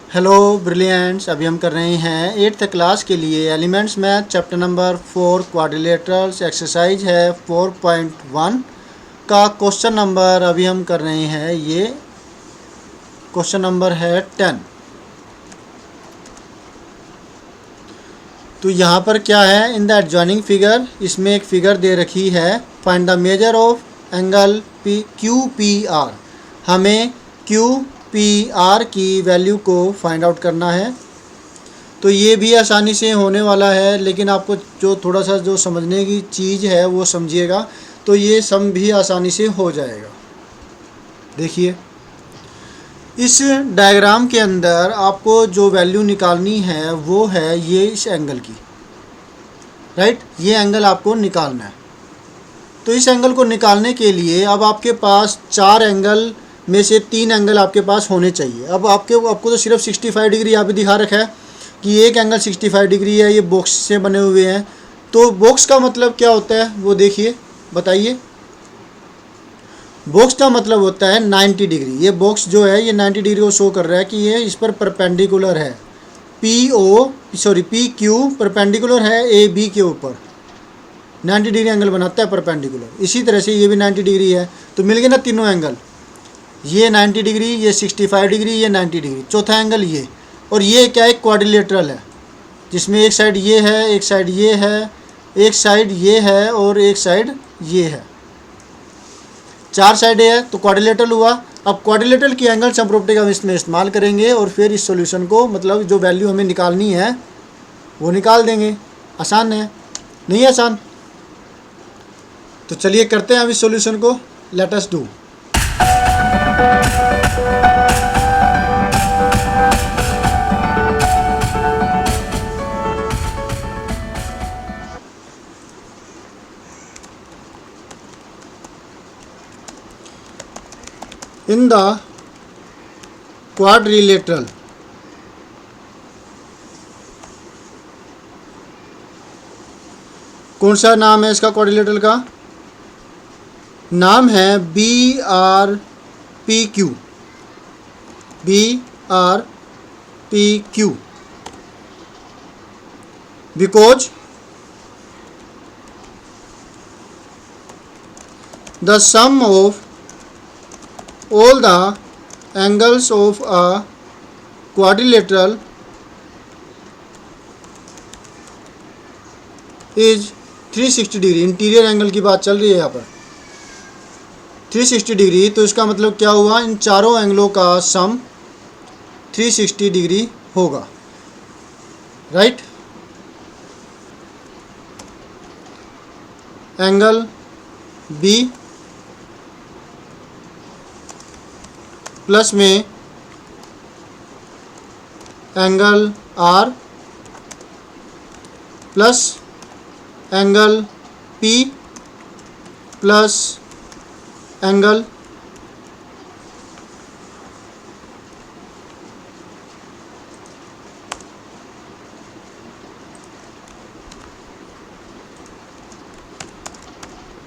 Hello brilliants, अभी हम कर रहे हैं 8th क्लास के लिए elements math chapter number 4 quadrilaterals. Exercise है 4.1 का क्वेश्चन नंबर अभी हम कर रहे हैं। ये क्वेश्चन नंबर है 10। तो यहाँ पर क्या है, इन द एडजॉइनिंग फिगर, इसमें एक फिगर दे रखी है। Find the measure of angle Q P R. हमें क्यू पी आर की वैल्यू को फाइंड आउट करना है। तो ये भी आसानी से होने वाला है, लेकिन आपको जो थोड़ा सा जो समझने की चीज़ है वो समझिएगा तो ये सम भी आसानी से हो जाएगा। देखिए, इस डायग्राम के अंदर आपको जो वैल्यू निकालनी है वो है ये इस एंगल की, राइट। ये एंगल आपको निकालना है। तो इस एंगल को निकालने के लिए अब आपके पास 4 एंगल में से 3 एंगल आपके पास होने चाहिए। अब आपको तो सिर्फ 65 डिग्री यहाँ पे दिखा रखा है कि एक एंगल 65 डिग्री है। ये बॉक्स से बने हुए हैं। तो बॉक्स का मतलब क्या होता है वो देखिए, बताइए। बॉक्स का मतलब होता है 90 डिग्री। ये बॉक्स जो है ये 90 डिग्री को शो कर रहा है कि ये इस पर परपेंडिकुलर है। पी क्यू परपेंडिकुलर है ए बी के ऊपर, 90 डिग्री एंगल बनाता है परपेंडिकुलर। इसी तरह से ये भी 90 डिग्री है। तो मिल गए ना तीनों एंगल, ये 90 डिग्री, ये 65 डिग्री, ये 90 डिग्री। चौथा एंगल ये, और ये क्या है, क्वाड्रिलेटरल है, जिसमें एक साइड ये है, एक साइड ये है, एक साइड ये है और एक साइड ये है। 4 साइड है तो क्वाड्रिलेटरल हुआ। अब क्वाड्रिलेटरल की एंगल सम प्रॉपर्टी का इसमें इस्तेमाल करेंगे और फिर इस सॉल्यूशन को, मतलब जो वैल्यू हमें निकालनी है वो निकाल देंगे। आसान है, नहीं आसान? तो चलिए करते हैं अब इस सॉल्यूशन को। Let us do. In the quadrilateral, कौन सा नाम है इसका? क्वाड्रिलेटरल का नाम है B R P Q. B R P Q, because the sum of all the angles of a quadrilateral is 360 degree. Interior angle की बात चल रही है यहाँ पर, 360 डिग्री। तो इसका मतलब क्या हुआ, इन चारों एंगलों का सम 360 डिग्री होगा, राइट। एंगल बी प्लस में angle R plus angle P plus angle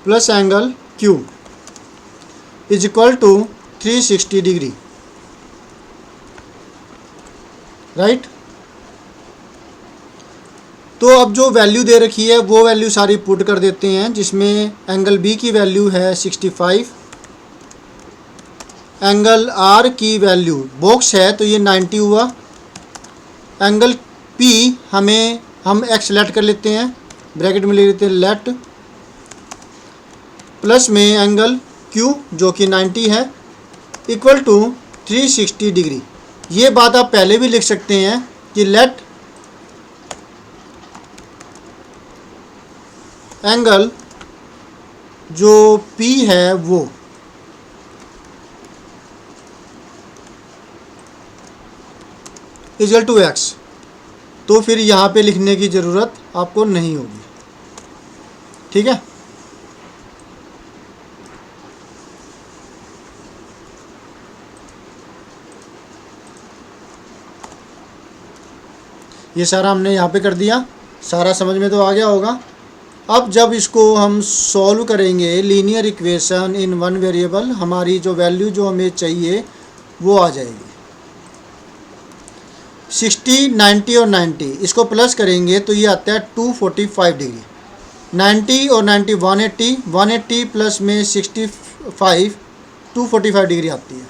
plus angle Q is equal to 360 degree, right. तो अब जो वैल्यू दे रखी है वो वैल्यू सारी पुट कर देते हैं, जिसमें एंगल बी की वैल्यू है 65, एंगल आर की वैल्यू, बॉक्स है तो ये 90 हुआ, एंगल पी हम एक्स लेट कर लेते हैं, ब्रैकेट में ले लेते हैं लेट, प्लस में एंगल क्यू जो कि 90 है, इक्वल टू 360 डिग्री। ये बात आप पहले भी लिख सकते हैं कि लेट एंगल जो P है वो इक्वल टू एक्स। तो फिर यहाँ पे लिखने की ज़रूरत आपको नहीं होगी, ठीक है। ये सारा हमने यहाँ पे कर दिया, सारा समझ में तो आ गया होगा। अब जब इसको हम सॉल्व करेंगे linear equation in one variable, हमारी जो वैल्यू जो हमें चाहिए वो आ जाएगी। 60, 90 और 90 इसको प्लस करेंगे तो ये आता है 245 डिग्री। 90 और 90 180, 180 प्लस में 65 245 डिग्री आती है।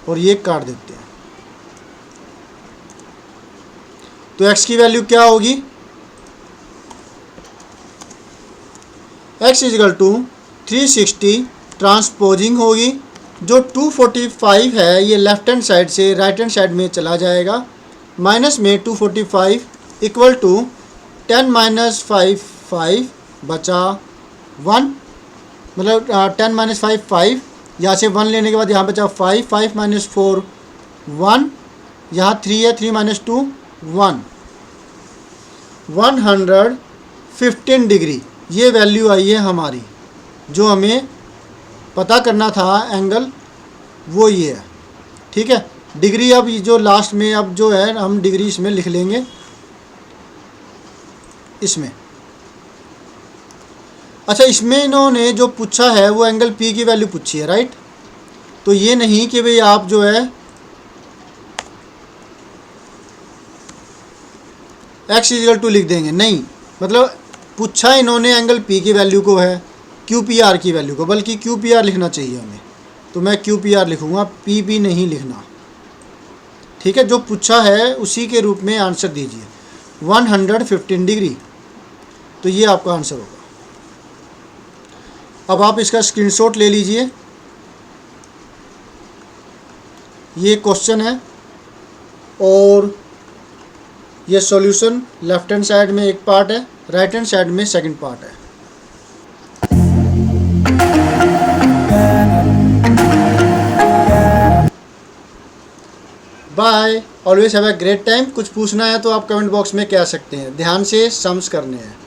और ये काट देते हैं तो x की वैल्यू क्या होगी, x इजिकल टू 360 ट्रांसपोजिंग होगी। जो 245 है ये लेफ्ट हैंड साइड से राइट हैंड साइड में चला जाएगा, माइनस में 245 इक्वल टू 10 माइनस 5 बचा 1, मतलब 10 माइनस 5 यहाँ से 1 लेने के बाद यहाँ बचा 5 माइनस 4 1, यहाँ 3 है, 3 माइनस 2 1, 115 डिग्री ये वैल्यू आई है हमारी। जो हमें पता करना था एंगल वो ये है, ठीक है। डिग्री अब जो लास्ट में अब जो है हम डिग्री इसमें लिख लेंगे इसमें। अच्छा, इसमें इन्होंने जो पूछा है वो एंगल पी की वैल्यू पूछी है, राइट। तो ये नहीं कि भाई आप जो है x इजिकल टू लिख देंगे, नहीं, मतलब पूछा इन्होंने एंगल पी की वैल्यू को है, क्यू पी आर की वैल्यू को, बल्कि क्यू पी आर लिखना चाहिए हमें। तो मैं क्यू पी आर लिखूँगा, पी पी नहीं लिखना, ठीक है। जो पूछा है उसी के रूप में आंसर दीजिए, 115 डिग्री। तो ये आपका आंसर होगा। अब आप इसका स्क्रीनशॉट ले लीजिए। ये क्वेश्चन है और ये सॉल्यूशन लेफ्ट हैंड साइड में एक पार्ट है, राइट हैंड साइड में सेकंड पार्ट है। Bye, always have a great time. कुछ पूछना है तो आप कमेंट बॉक्स में कह सकते हैं, ध्यान से सम्स करने हैं।